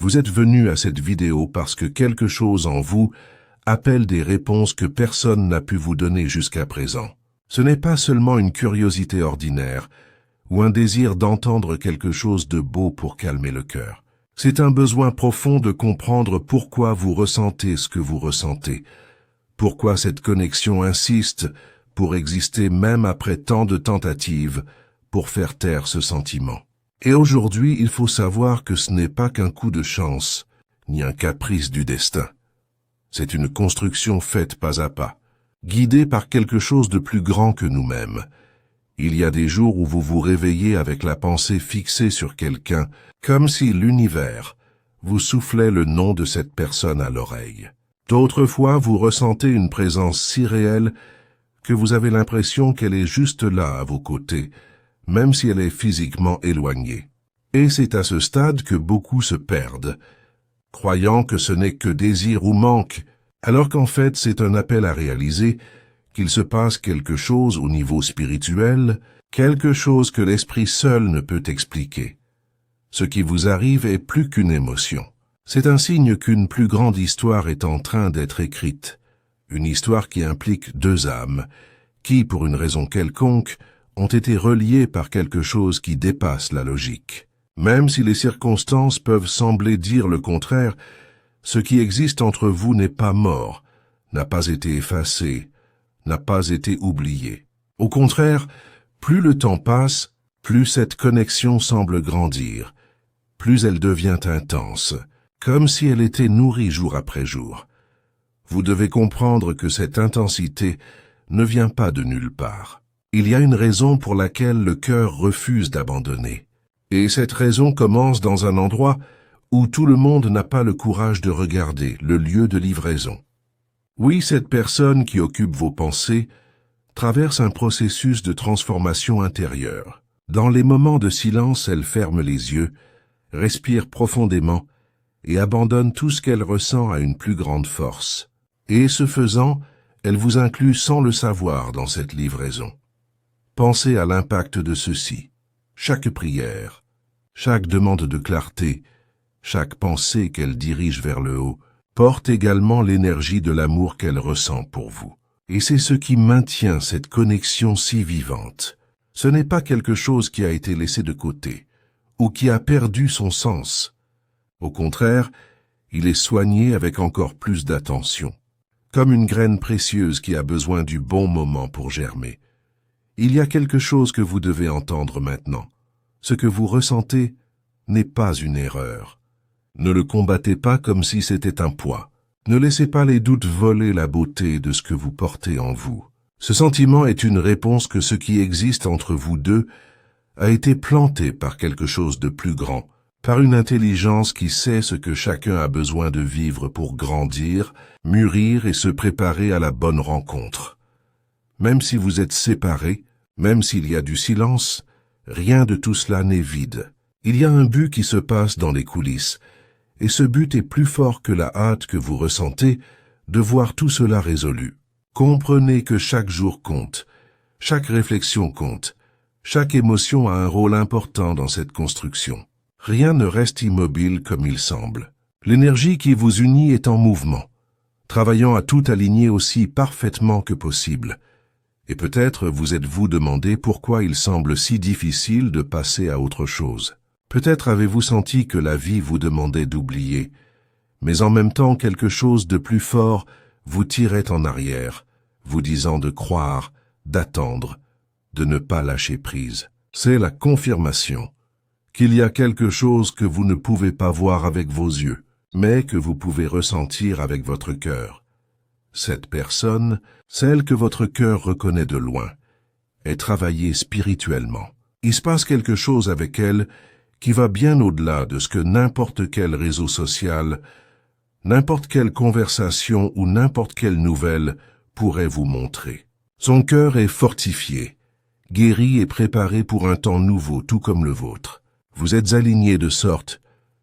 Vous êtes venu à cette vidéo parce que quelque chose en vous appelle des réponses que personne n'a pu vous donner jusqu'à présent. Ce n'est pas seulement une curiosité ordinaire ou un désir d'entendre quelque chose de beau pour calmer le cœur. C'est un besoin profond de comprendre pourquoi vous ressentez ce que vous ressentez, pourquoi cette connexion insiste pour exister même après tant de tentatives pour faire taire ce sentiment. Et aujourd'hui, il faut savoir que ce n'est pas qu'un coup de chance, ni un caprice du destin. C'est une construction faite pas à pas, guidée par quelque chose de plus grand que nous-mêmes. Il y a des jours où vous vous réveillez avec la pensée fixée sur quelqu'un, comme si l'univers vous soufflait le nom de cette personne à l'oreille. D'autres fois, vous ressentez une présence si réelle que vous avez l'impression qu'elle est juste là à vos côtés, même si elle est physiquement éloignée. Et c'est à ce stade que beaucoup se perdent, croyant que ce n'est que désir ou manque, alors qu'en fait c'est un appel à réaliser qu'il se passe quelque chose au niveau spirituel, quelque chose que l'esprit seul ne peut expliquer. Ce qui vous arrive est plus qu'une émotion. C'est un signe qu'une plus grande histoire est en train d'être écrite, une histoire qui implique deux âmes, qui, pour une raison quelconque, ont été reliées par quelque chose qui dépasse la logique. Même si les circonstances peuvent sembler dire le contraire, ce qui existe entre vous n'est pas mort, n'a pas été effacé, n'a pas été oublié. Au contraire, plus le temps passe, plus cette connexion semble grandir, plus elle devient intense, comme si elle était nourrie jour après jour. Vous devez comprendre que cette intensité ne vient pas de nulle part. Il y a une raison pour laquelle le cœur refuse d'abandonner. Et cette raison commence dans un endroit où tout le monde n'a pas le courage de regarder, le lieu de livraison. Oui, cette personne qui occupe vos pensées traverse un processus de transformation intérieure. Dans les moments de silence, elle ferme les yeux, respire profondément et abandonne tout ce qu'elle ressent à une plus grande force. Et ce faisant, elle vous inclut sans le savoir dans cette livraison. Pensez à l'impact de ceci. Chaque prière, chaque demande de clarté, chaque pensée qu'elle dirige vers le haut, porte également l'énergie de l'amour qu'elle ressent pour vous. Et c'est ce qui maintient cette connexion si vivante. Ce n'est pas quelque chose qui a été laissé de côté, ou qui a perdu son sens. Au contraire, il est soigné avec encore plus d'attention, comme une graine précieuse qui a besoin du bon moment pour germer. Il y a quelque chose que vous devez entendre maintenant. Ce que vous ressentez n'est pas une erreur. Ne le combattez pas comme si c'était un poids. Ne laissez pas les doutes voler la beauté de ce que vous portez en vous. Ce sentiment est une réponse que ce qui existe entre vous deux a été planté par quelque chose de plus grand, par une intelligence qui sait ce que chacun a besoin de vivre pour grandir, mûrir et se préparer à la bonne rencontre. Même si vous êtes séparés, même s'il y a du silence, rien de tout cela n'est vide. Il y a un but qui se passe dans les coulisses, et ce but est plus fort que la hâte que vous ressentez de voir tout cela résolu. Comprenez que chaque jour compte, chaque réflexion compte, chaque émotion a un rôle important dans cette construction. Rien ne reste immobile comme il semble. L'énergie qui vous unit est en mouvement, travaillant à tout aligner aussi parfaitement que possible. Et peut-être vous êtes-vous demandé pourquoi il semble si difficile de passer à autre chose. Peut-être avez-vous senti que la vie vous demandait d'oublier, mais en même temps quelque chose de plus fort vous tirait en arrière, vous disant de croire, d'attendre, de ne pas lâcher prise. C'est la confirmation qu'il y a quelque chose que vous ne pouvez pas voir avec vos yeux, mais que vous pouvez ressentir avec votre cœur. Cette personne, celle que votre cœur reconnaît de loin, est travaillée spirituellement. Il se passe quelque chose avec elle qui va bien au-delà de ce que n'importe quel réseau social, n'importe quelle conversation ou n'importe quelle nouvelle pourrait vous montrer. Son cœur est fortifié, guéri et préparé pour un temps nouveau, tout comme le vôtre. Vous êtes alignés de sorte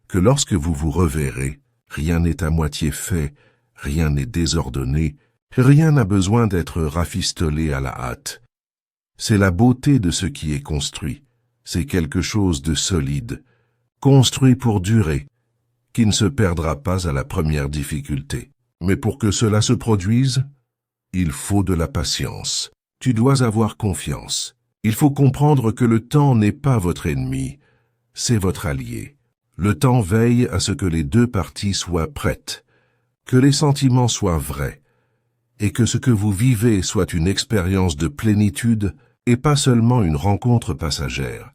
que lorsque vous vous reverrez, rien n'est à moitié fait, rien n'est désordonné, rien n'a besoin d'être rafistolé à la hâte. C'est la beauté de ce qui est construit. C'est quelque chose de solide, construit pour durer, qui ne se perdra pas à la première difficulté. Mais pour que cela se produise, il faut de la patience. Tu dois avoir confiance. Il faut comprendre que le temps n'est pas votre ennemi, c'est votre allié. Le temps veille à ce que les deux parties soient prêtes, que les sentiments soient vrais, et que ce que vous vivez soit une expérience de plénitude et pas seulement une rencontre passagère.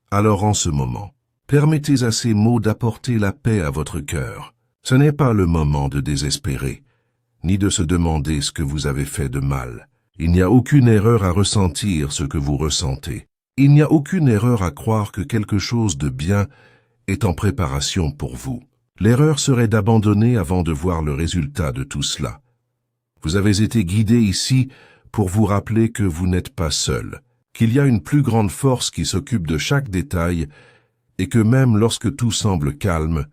Alors en ce moment, permettez à ces mots d'apporter la paix à votre cœur. Ce n'est pas le moment de désespérer, ni de se demander ce que vous avez fait de mal. Il n'y a aucune erreur à ressentir ce que vous ressentez. Il n'y a aucune erreur à croire que quelque chose de bien est en préparation pour vous. L'erreur serait d'abandonner avant de voir le résultat de tout cela. Vous avez été guidé ici pour vous rappeler que vous n'êtes pas seul, qu'il y a une plus grande force qui s'occupe de chaque détail et que même lorsque tout semble calme,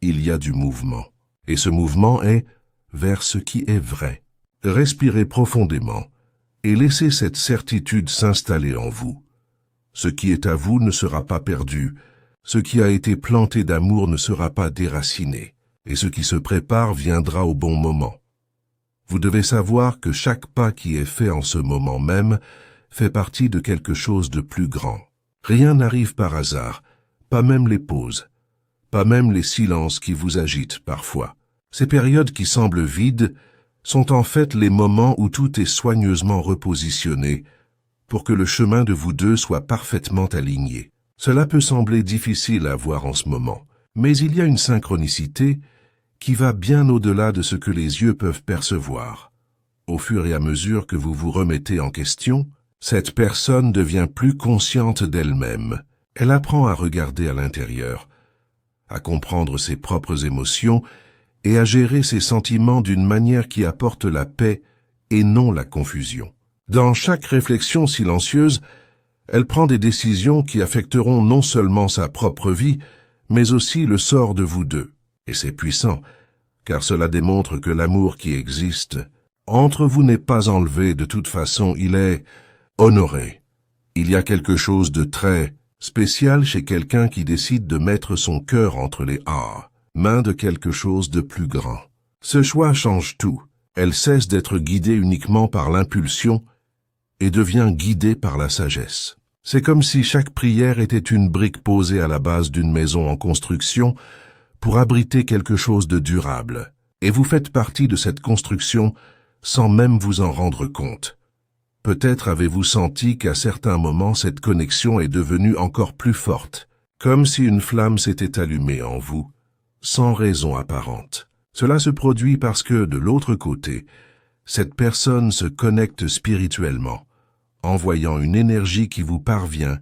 il y a du mouvement. Et ce mouvement est vers ce qui est vrai. Respirez profondément et laissez cette certitude s'installer en vous. Ce qui est à vous ne sera pas perdu, ce qui a été planté d'amour ne sera pas déraciné, et ce qui se prépare viendra au bon moment. Vous devez savoir que chaque pas qui est fait en ce moment même fait partie de quelque chose de plus grand. Rien n'arrive par hasard, pas même les pauses, pas même les silences qui vous agitent parfois. Ces périodes qui semblent vides sont en fait les moments où tout est soigneusement repositionné pour que le chemin de vous deux soit parfaitement aligné. Cela peut sembler difficile à voir en ce moment, mais il y a une synchronicité qui va bien au-delà de ce que les yeux peuvent percevoir. Au fur et à mesure que vous vous remettez en question, cette personne devient plus consciente d'elle-même. Elle apprend à regarder à l'intérieur, à comprendre ses propres émotions et à gérer ses sentiments d'une manière qui apporte la paix et non la confusion. Dans chaque réflexion silencieuse, elle prend des décisions qui affecteront non seulement sa propre vie, mais aussi le sort de vous deux. Et c'est puissant, car cela démontre que l'amour qui existe entre vous n'est pas enlevé, de toute façon, il est honoré. Il y a quelque chose de très spécial chez quelqu'un qui décide de mettre son cœur entre les mains de quelque chose de plus grand. Ce choix change tout. Elle cesse d'être guidée uniquement par l'impulsion et devient guidée par la sagesse. C'est comme si chaque prière était une brique posée à la base d'une maison en construction pour abriter quelque chose de durable. Et vous faites partie de cette construction sans même vous en rendre compte. Peut-être avez-vous senti qu'à certains moments cette connexion est devenue encore plus forte, comme si une flamme s'était allumée en vous, sans raison apparente. Cela se produit parce que, de l'autre côté, cette personne se connecte spirituellement, envoyant une énergie qui vous parvient,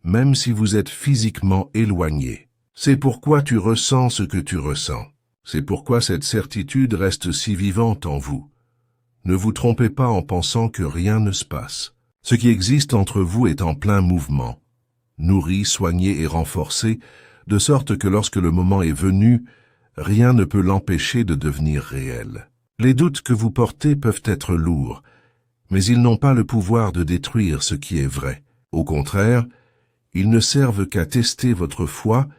même si vous êtes physiquement éloigné. C'est pourquoi tu ressens ce que tu ressens. C'est pourquoi cette certitude reste si vivante en vous. Ne vous trompez pas en pensant que rien ne se passe. Ce qui existe entre vous est en plein mouvement, nourri, soigné et renforcé, de sorte que lorsque le moment est venu, rien ne peut l'empêcher de devenir réel. Les doutes que vous portez peuvent être lourds, mais ils n'ont pas le pouvoir de détruire ce qui est vrai. Au contraire, ils ne servent qu'à tester votre foi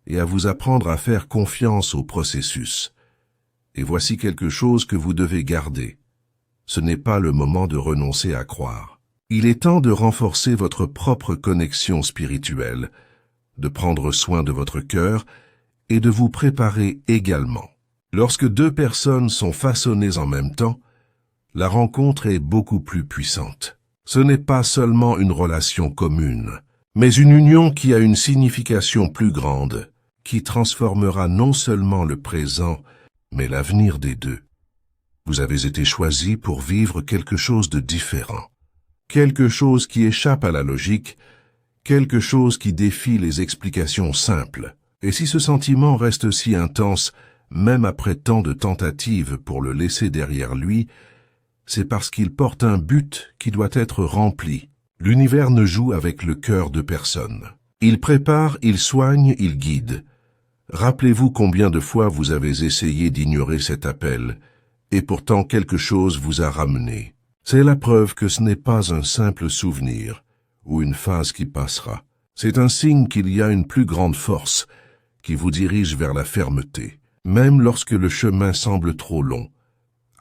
et à vous apprendre à faire confiance au processus. Et voici quelque chose que vous devez garder. Ce n'est pas le moment de renoncer à croire. Il est temps de renforcer votre propre connexion spirituelle, de prendre soin de votre cœur et de vous préparer également. Lorsque deux personnes sont façonnées en même temps, la rencontre est beaucoup plus puissante. Ce n'est pas seulement une relation commune, mais une union qui a une signification plus grande, qui transformera non seulement le présent, mais l'avenir des deux. Vous avez été choisi pour vivre quelque chose de différent, quelque chose qui échappe à la logique, quelque chose qui défie les explications simples. Et si ce sentiment reste si intense, même après tant de tentatives pour le laisser derrière lui, c'est parce qu'il porte un but qui doit être rempli. L'univers ne joue avec le cœur de personne. Il prépare, il soigne, il guide. Rappelez-vous combien de fois vous avez essayé d'ignorer cet appel, et pourtant quelque chose vous a ramené. C'est la preuve que ce n'est pas un simple souvenir, ou une phase qui passera. C'est un signe qu'il y a une plus grande force qui vous dirige vers la fermeté. même lorsque le chemin semble trop long.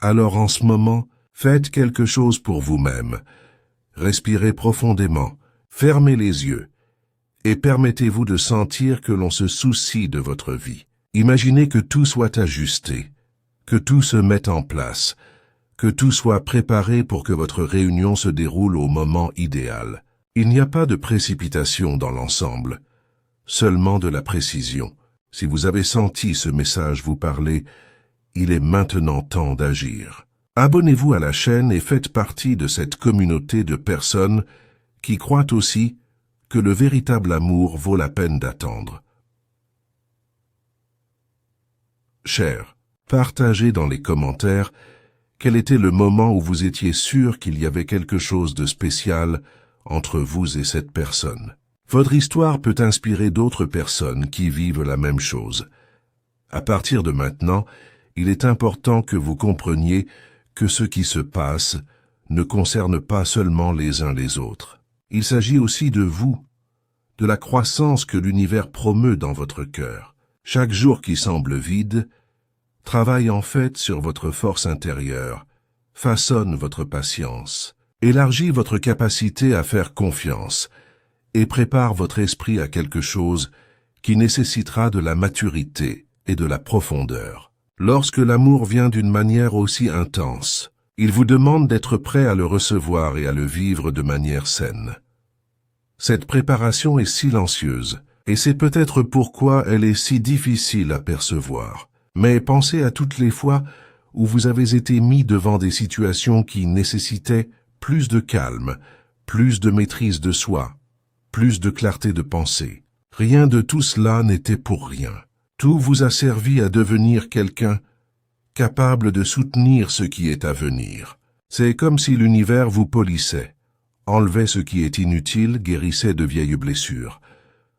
Alors en ce moment, faites quelque chose pour vous-même. Respirez profondément, fermez les yeux, et permettez-vous de sentir que l'on se soucie de votre vie. Imaginez que tout soit ajusté, que tout se mette en place, que tout soit préparé pour que votre réunion se déroule au moment idéal. Il n'y a pas de précipitation dans l'ensemble, seulement de la précision. Si vous avez senti ce message vous parler, il est maintenant temps d'agir. Abonnez-vous à la chaîne et faites partie de cette communauté de personnes qui croient aussi que le véritable amour vaut la peine d'attendre. Chers, partagez dans les commentaires quel était le moment où vous étiez sûr qu'il y avait quelque chose de spécial entre vous et cette personne. Votre histoire peut inspirer d'autres personnes qui vivent la même chose. À partir de maintenant, il est important que vous compreniez que ce qui se passe ne concerne pas seulement les uns les autres. Il s'agit aussi de vous, de la croissance que l'univers promeut dans votre cœur. Chaque jour qui semble vide travaille en fait sur votre force intérieure, façonne votre patience, élargit votre capacité à faire confiance et prépare votre esprit à quelque chose qui nécessitera de la maturité et de la profondeur. Lorsque l'amour vient d'une manière aussi intense, il vous demande d'être prêt à le recevoir et à le vivre de manière saine. Cette préparation est silencieuse, et c'est peut-être pourquoi elle est si difficile à percevoir. Mais pensez à toutes les fois où vous avez été mis devant des situations qui nécessitaient plus de calme, plus de maîtrise de soi, plus de clarté de pensée. Rien de tout cela n'était pour rien. Tout vous a servi à devenir quelqu'un capable de soutenir ce qui est à venir. C'est comme si l'univers vous polissait, enlevait ce qui est inutile, guérissait de vieilles blessures,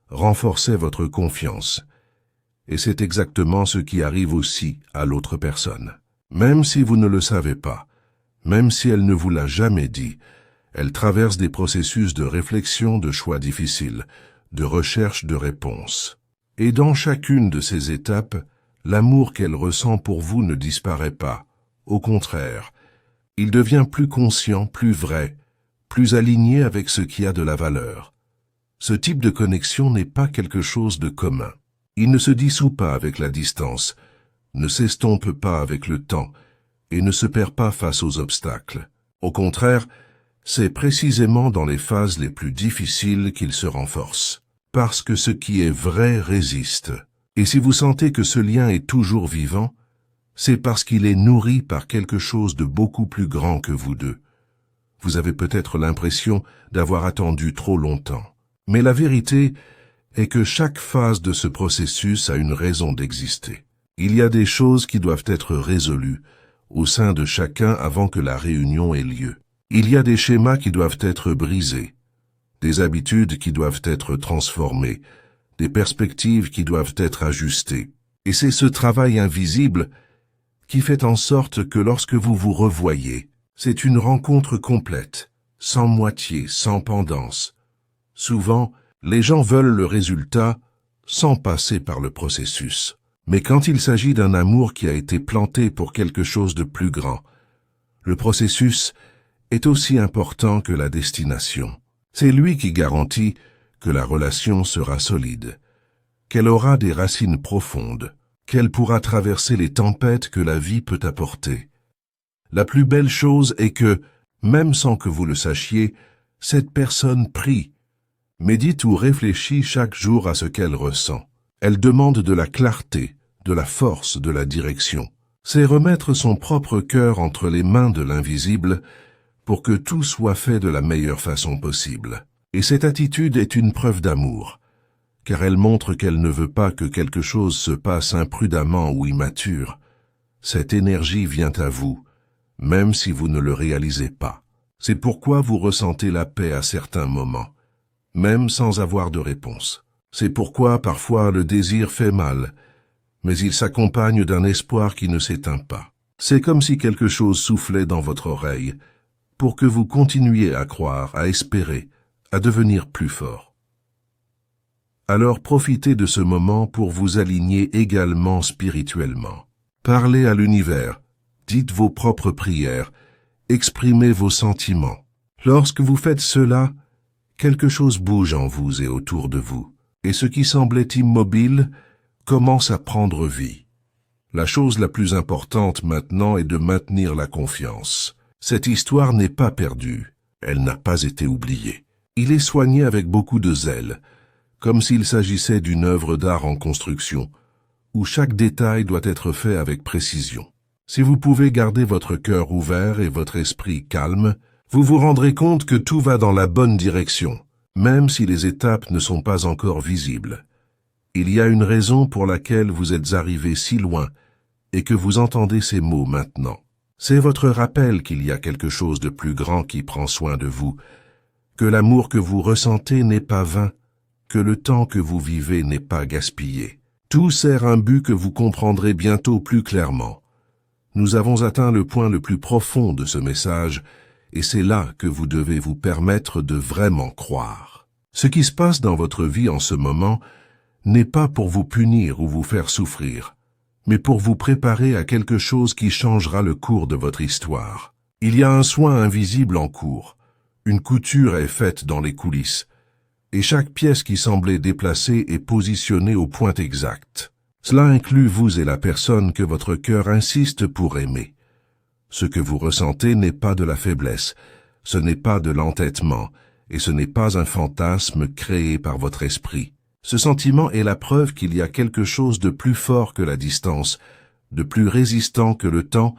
renforçait votre confiance. Et c'est exactement ce qui arrive aussi à l'autre personne. Même si vous ne le savez pas, même si elle ne vous l'a jamais dit, elle traverse des processus de réflexion, de choix difficiles, de recherche de réponses. Et dans chacune de ces étapes, l'amour qu'elle ressent pour vous ne disparaît pas. Au contraire, il devient plus conscient, plus vrai, plus aligné avec ce qui a de la valeur. Ce type de connexion n'est pas quelque chose de commun. Il ne se dissout pas avec la distance, ne s'estompe pas avec le temps et ne se perd pas face aux obstacles. Au contraire, c'est précisément dans les phases les plus difficiles qu'il se renforce. Parce que ce qui est vrai résiste. Et si vous sentez que ce lien est toujours vivant, c'est parce qu'il est nourri par quelque chose de beaucoup plus grand que vous deux. Vous avez peut-être l'impression d'avoir attendu trop longtemps. Mais la vérité est que chaque phase de ce processus a une raison d'exister. Il y a des choses qui doivent être résolues au sein de chacun avant que la réunion ait lieu. Il y a des schémas qui doivent être brisés, des habitudes qui doivent être transformées, des perspectives qui doivent être ajustées. Et c'est ce travail invisible qui fait en sorte que lorsque vous vous revoyez, c'est une rencontre complète, sans moitié, sans pendance. Souvent, les gens veulent le résultat sans passer par le processus. Mais quand il s'agit d'un amour qui a été planté pour quelque chose de plus grand, le processus est aussi important que la destination. C'est lui qui garantit que la relation sera solide, qu'elle aura des racines profondes, qu'elle pourra traverser les tempêtes que la vie peut apporter. La plus belle chose est que, même sans que vous le sachiez, cette personne prie, médite ou réfléchit chaque jour à ce qu'elle ressent. Elle demande de la clarté, de la force, de la direction. C'est remettre son propre cœur entre les mains de l'invisible pour que tout soit fait de la meilleure façon possible. Et cette attitude est une preuve d'amour, car elle montre qu'elle ne veut pas que quelque chose se passe imprudemment ou immature. Cette énergie vient à vous, même si vous ne le réalisez pas. C'est pourquoi vous ressentez la paix à certains moments, même sans avoir de réponse. C'est pourquoi parfois le désir fait mal, mais il s'accompagne d'un espoir qui ne s'éteint pas. C'est comme si quelque chose soufflait dans votre oreille, pour que vous continuiez à croire, à espérer, à devenir plus fort. Alors profitez de ce moment pour vous aligner également spirituellement. Parlez à l'univers, dites vos propres prières, exprimez vos sentiments. Lorsque vous faites cela, quelque chose bouge en vous et autour de vous, et ce qui semblait immobile commence à prendre vie. La chose la plus importante maintenant est de maintenir la confiance. Cette histoire n'est pas perdue, elle n'a pas été oubliée. Il est soigné avec beaucoup de zèle, comme s'il s'agissait d'une œuvre d'art en construction, où chaque détail doit être fait avec précision. Si vous pouvez garder votre cœur ouvert et votre esprit calme, vous vous rendrez compte que tout va dans la bonne direction, même si les étapes ne sont pas encore visibles. Il y a une raison pour laquelle vous êtes arrivé si loin et que vous entendez ces mots maintenant. C'est votre rappel qu'il y a quelque chose de plus grand qui prend soin de vous, que l'amour que vous ressentez n'est pas vain, que le temps que vous vivez n'est pas gaspillé. Tout sert un but que vous comprendrez bientôt plus clairement. Nous avons atteint le point le plus profond de ce message, et c'est là que vous devez vous permettre de vraiment croire. Ce qui se passe dans votre vie en ce moment n'est pas pour vous punir ou vous faire souffrir, mais pour vous préparer à quelque chose qui changera le cours de votre histoire. Il y a un soin invisible en cours, une couture est faite dans les coulisses, et chaque pièce qui semblait déplacée est positionnée au point exact. Cela inclut vous et la personne que votre cœur insiste pour aimer. Ce que vous ressentez n'est pas de la faiblesse, ce n'est pas de l'entêtement, et ce n'est pas un fantasme créé par votre esprit. Ce sentiment est la preuve qu'il y a quelque chose de plus fort que la distance, de plus résistant que le temps,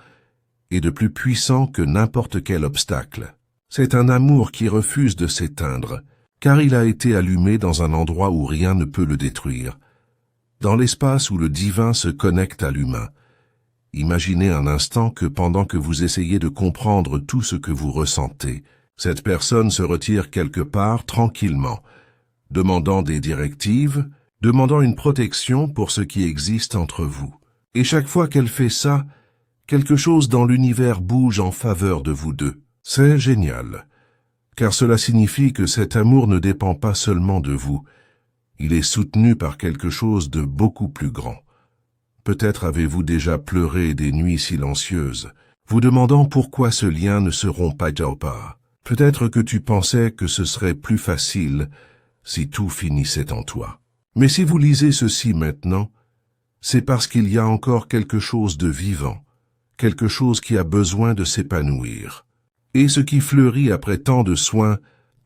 et de plus puissant que n'importe quel obstacle. C'est un amour qui refuse de s'éteindre, car il a été allumé dans un endroit où rien ne peut le détruire. Dans l'espace où le divin se connecte à l'humain. Imaginez un instant que pendant que vous essayez de comprendre tout ce que vous ressentez, cette personne se retire quelque part tranquillement, demandant des directives, demandant une protection pour ce qui existe entre vous. Et chaque fois qu'elle fait ça, quelque chose dans l'univers bouge en faveur de vous deux. C'est génial, car cela signifie que cet amour ne dépend pas seulement de vous. Il est soutenu par quelque chose de beaucoup plus grand. Peut-être avez-vous déjà pleuré des nuits silencieuses, vous demandant pourquoi ce lien ne se rompait pas. Peut-être que tu pensais que ce serait plus facile si tout finissait en toi. Mais si vous lisez ceci maintenant, c'est parce qu'il y a encore quelque chose de vivant, quelque chose qui a besoin de s'épanouir. Et ce qui fleurit après tant de soins,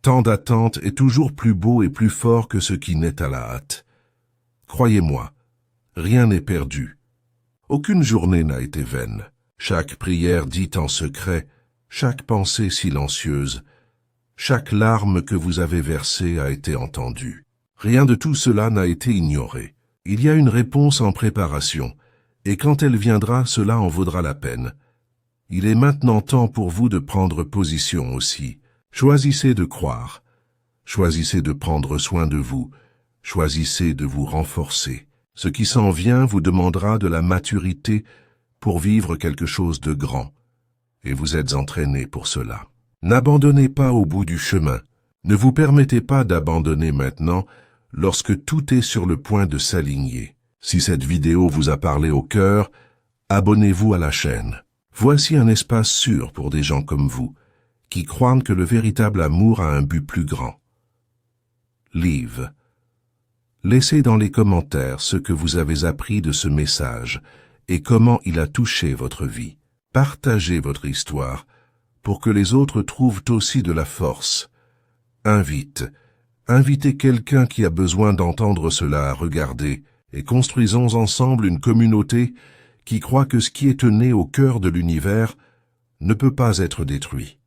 tant d'attentes est toujours plus beau et plus fort que ce qui naît à la hâte. Croyez-moi, rien n'est perdu. Aucune journée n'a été vaine. Chaque prière dite en secret, chaque pensée silencieuse, chaque larme que vous avez versée a été entendue. Rien de tout cela n'a été ignoré. Il y a une réponse en préparation, et quand elle viendra, cela en vaudra la peine. Il est maintenant temps pour vous de prendre position aussi. Choisissez de croire. Choisissez de prendre soin de vous. Choisissez de vous renforcer. Ce qui s'en vient vous demandera de la maturité pour vivre quelque chose de grand. Et vous êtes entraîné pour cela. N'abandonnez pas au bout du chemin. Ne vous permettez pas d'abandonner maintenant lorsque tout est sur le point de s'aligner. Si cette vidéo vous a parlé au cœur, abonnez-vous à la chaîne. Voici un espace sûr pour des gens comme vous, qui croient que le véritable amour a un but plus grand. Live. Laissez dans les commentaires ce que vous avez appris de ce message et comment il a touché votre vie. Partagez votre histoire pour que les autres trouvent aussi de la force. Invitez quelqu'un qui a besoin d'entendre cela à regarder et construisons ensemble une communauté qui croit que ce qui est né au cœur de l'univers ne peut pas être détruit.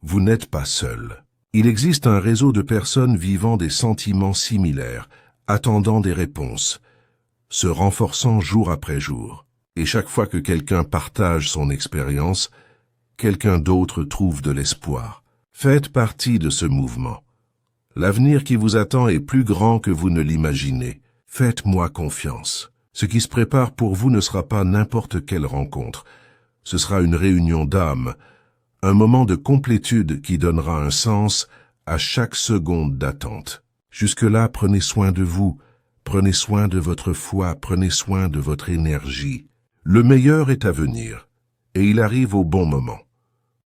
Vous n'êtes pas seul. Il existe un réseau de personnes vivant des sentiments similaires, attendant des réponses, se renforçant jour après jour. Et chaque fois que quelqu'un partage son expérience, quelqu'un d'autre trouve de l'espoir. Faites partie de ce mouvement. L'avenir qui vous attend est plus grand que vous ne l'imaginez. Faites-moi confiance. Ce qui se prépare pour vous ne sera pas n'importe quelle rencontre. Ce sera une réunion d'âmes, un moment de complétude qui donnera un sens à chaque seconde d'attente. Jusque-là, prenez soin de vous, prenez soin de votre foi, prenez soin de votre énergie. Le meilleur est à venir, et il arrive au bon moment.